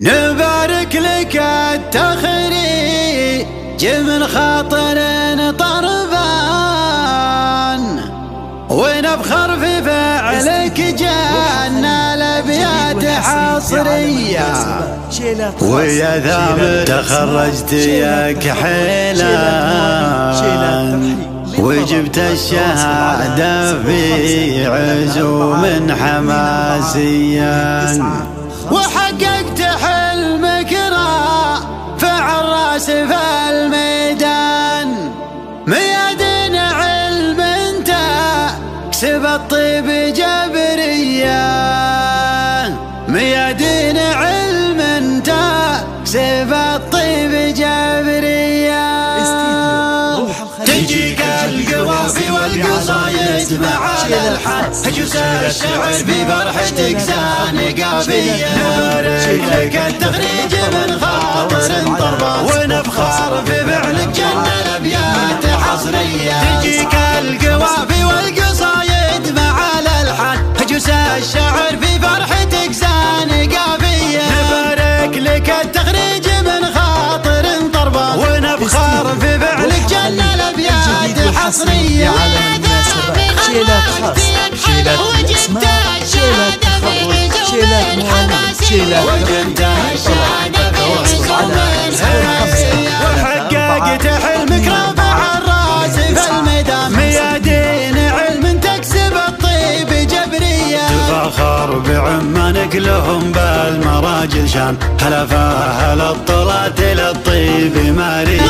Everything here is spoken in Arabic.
نبارك لك التخريج من خاطر طربان، ونفخر في فعلك جانا الابيات حصريه، ويا ثامر تخرجت يا كحيلان، وجبت الشهاده في عزوم حماسيا، وحققت حلمك رافع الراس في الميدان، ميادين علم انت كسب الطيب جبرية، ميادين علم انت كسب الطيب جبرية. تجيك القوافي والقصايد مع الالحان، هجوس الشعر في فرحتك زانقافيه، نبارك لك التخريج من خاطر طربان، ونفخر في فعلك جنة الابيات حصريه. تجيك القوافي والقصايد مع الالحان، هجوس الشعر في فرحتك زانقافيه، نبارك لك التخريج من خاطر طربان، ونفخر في فعلك جنة الابيات حصريه. على المناسبة شيلات خاص، شيلات الاسماء، شيلات تخرج، شيلات معلم، شيلات تواصل على 05. وحققت حلمك رافع الراس في الميدان، ميادين علم تكسب الطيب جبرية، تفاخر بعمانك لهم بالمراجل شان، هلا فهلا الطلات للطيب مالي.